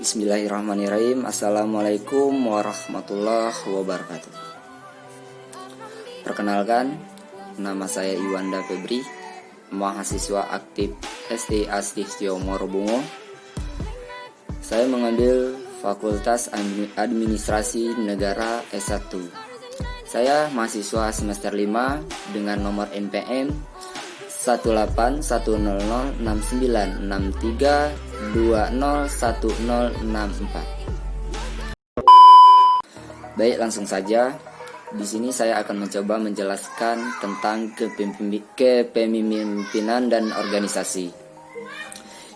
Bismillahirrahmanirrahim. Assalamualaikum warahmatullahi wabarakatuh. Perkenalkan, nama saya Iwanda Febri, mahasiswa aktif SD Astistio Morobungo. Saya mengambil Fakultas Administrasi Negara S1. Saya mahasiswa semester 5 dengan nomor NPM 1810963201064. Baik, langsung saja. Di sini saya akan mencoba menjelaskan tentang kepemimpinan dan organisasi.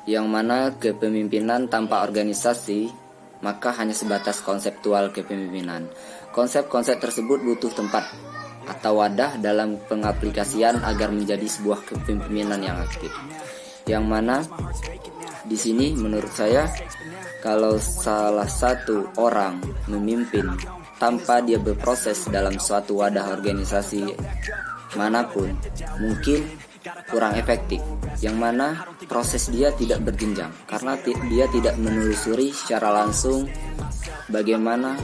Yang mana kepemimpinan tanpa organisasi maka hanya sebatas konseptual kepemimpinan. Konsep-konsep tersebut butuh tempat atau wadah dalam pengaplikasian agar menjadi sebuah kepemimpinan yang aktif. Yang mana di sini menurut saya, kalau salah satu orang memimpin tanpa dia berproses dalam suatu wadah organisasi manapun, mungkin kurang efektif. Yang mana proses dia tidak berjenjang karena dia tidak menelusuri secara langsung bagaimana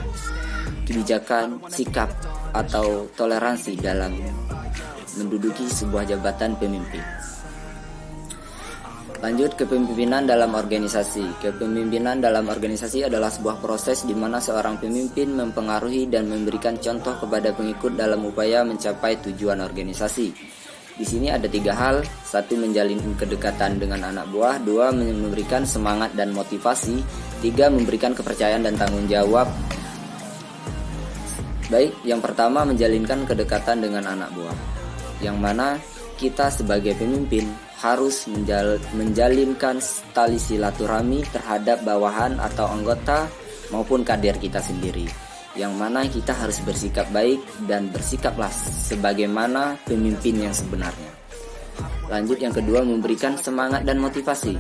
kebijakan, sikap atau toleransi dalam menduduki sebuah jabatan pemimpin. Lanjut, kepemimpinan dalam organisasi. Kepemimpinan dalam organisasi adalah sebuah proses di mana seorang pemimpin mempengaruhi dan memberikan contoh kepada pengikut dalam upaya mencapai tujuan organisasi. Di sini ada 3 hal: 1. Menjalin kedekatan dengan anak buah, 2. Memberikan semangat dan motivasi, 3. Memberikan kepercayaan dan tanggung jawab. Baik, yang pertama, menjalinkan kedekatan dengan anak buah, yang mana kita sebagai pemimpin harus menjalinkan tali silaturahmi terhadap bawahan atau anggota maupun kader kita sendiri, yang mana kita harus bersikap baik dan bersikaplah sebagaimana pemimpin yang sebenarnya. Lanjut, yang kedua, memberikan semangat dan motivasi.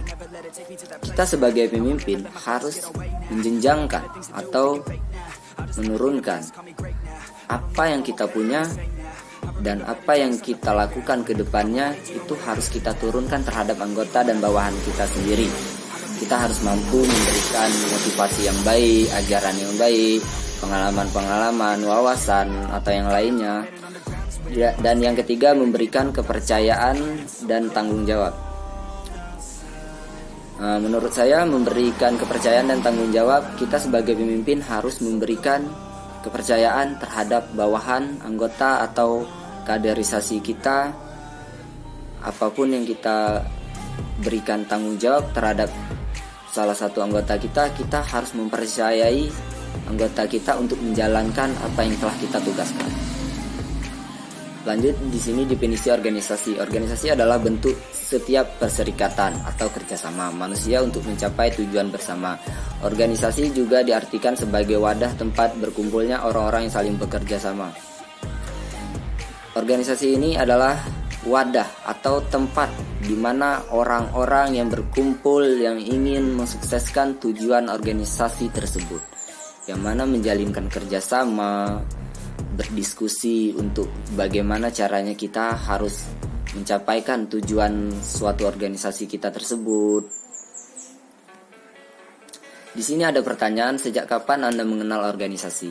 Kita sebagai pemimpin harus menjenjangkan atau menurunkan apa yang kita punya dan apa yang kita lakukan ke depannya itu harus kita turunkan terhadap anggota dan bawahan kita sendiri. Kita harus mampu memberikan motivasi yang baik, ajaran yang baik, pengalaman-pengalaman, wawasan atau yang lainnya. Dan yang ketiga, memberikan kepercayaan dan tanggung jawab. Menurut saya, memberikan kepercayaan dan tanggung jawab, kita sebagai pemimpin harus memberikan kepercayaan terhadap bawahan, anggota atau kaderisasi kita. Apapun yang kita berikan tanggung jawab terhadap salah satu anggota kita, kita harus mempercayai anggota kita untuk menjalankan apa yang telah kita tugaskan. Lanjut, di sini definisi organisasi. Organisasi adalah bentuk setiap perserikatan atau kerjasama manusia untuk mencapai tujuan bersama. Organisasi juga diartikan sebagai wadah tempat berkumpulnya orang-orang yang saling bekerja sama. Organisasi ini adalah wadah atau tempat di mana orang-orang yang berkumpul yang ingin mensukseskan tujuan organisasi tersebut, yang mana menjalinkan kerjasama, berdiskusi untuk bagaimana caranya kita harus mencapaikan tujuan suatu organisasi kita tersebut. Di sini ada pertanyaan, sejak kapan Anda mengenal organisasi?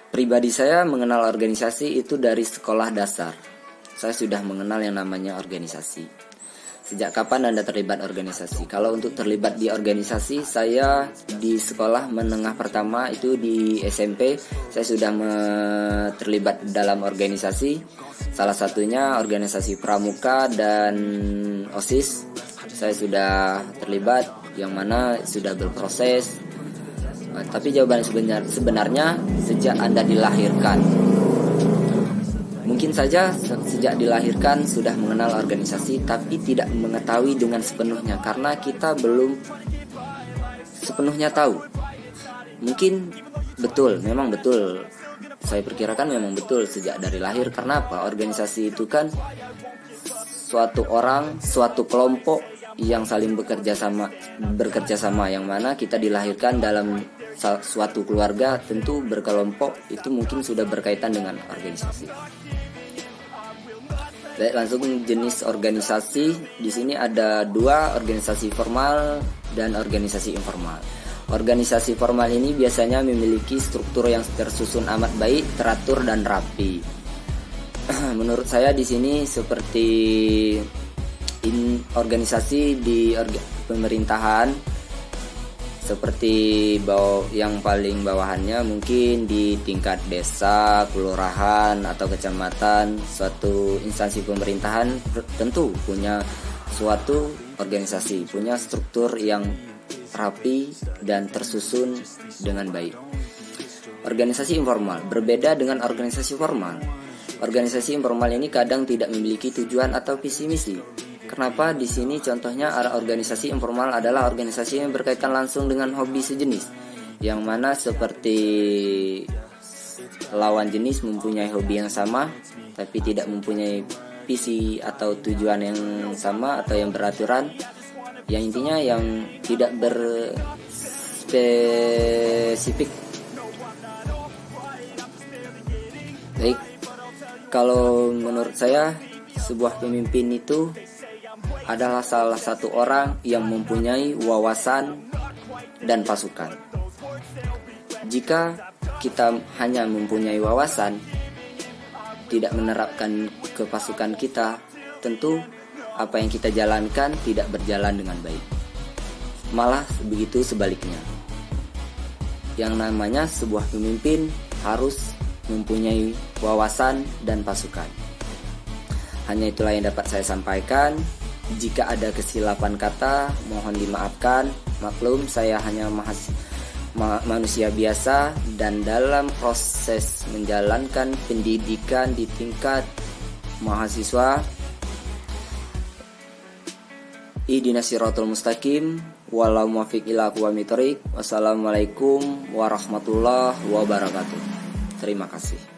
Pribadi saya mengenal organisasi itu dari sekolah dasar. Saya sudah mengenal yang namanya organisasi. Sejak kapan Anda terlibat organisasi? Kalau untuk terlibat di organisasi, saya di sekolah menengah pertama itu di SMP, saya sudah terlibat dalam organisasi. Salah satunya organisasi pramuka dan OSIS. Saya sudah terlibat, yang mana sudah berproses. Tapi jawaban sebenarnya sejak Anda dilahirkan. Mungkin saja sejak dilahirkan sudah mengenal organisasi, tapi tidak mengetahui dengan sepenuhnya karena kita belum sepenuhnya tahu. Mungkin betul, memang betul. Saya perkirakan memang betul sejak dari lahir. Karena apa? Organisasi itu kan suatu orang, suatu kelompok yang saling bekerja sama, yang mana kita dilahirkan dalam suatu keluarga, tentu berkelompok itu mungkin sudah berkaitan dengan organisasi. Baik, langsung jenis organisasi. Di sini ada dua, organisasi formal dan organisasi informal. Organisasi formal ini biasanya memiliki struktur yang tersusun amat baik, teratur dan rapi. Menurut saya di sini seperti organisasi di pemerintahan, seperti yang paling bawahannya mungkin di tingkat desa, kelurahan atau kecamatan. Suatu instansi pemerintahan tentu punya suatu organisasi, punya struktur yang rapi dan tersusun dengan baik. Organisasi informal berbeda dengan organisasi formal. Organisasi informal ini kadang tidak memiliki tujuan atau visi misi. Kenapa? Di sini contohnya organisasi informal adalah organisasi yang berkaitan langsung dengan hobi sejenis, yang mana seperti lawan jenis mempunyai hobi yang sama, tapi tidak mempunyai visi atau tujuan yang sama atau yang beraturan, yang intinya yang tidak berspesifik. Baik, kalau menurut saya sebuah pemimpin itu adalah salah satu orang yang mempunyai wawasan dan pasukan. Jika kita hanya mempunyai wawasan, tidak menerapkan ke pasukan kita, tentu apa yang kita jalankan tidak berjalan dengan baik. Malah begitu sebaliknya. Yang namanya sebuah pemimpin harus mempunyai wawasan dan pasukan. Hanya itulah yang dapat saya sampaikan. Jika ada kesilapan kata, mohon dimaafkan. Maklum, saya hanya manusia biasa dan dalam proses menjalankan pendidikan di tingkat mahasiswa. Ihdinas siratal mustaqim, walau muwaffiq ila aqwamit thoriq. Wassalamualaikum warahmatullahi wabarakatuh. Terima kasih.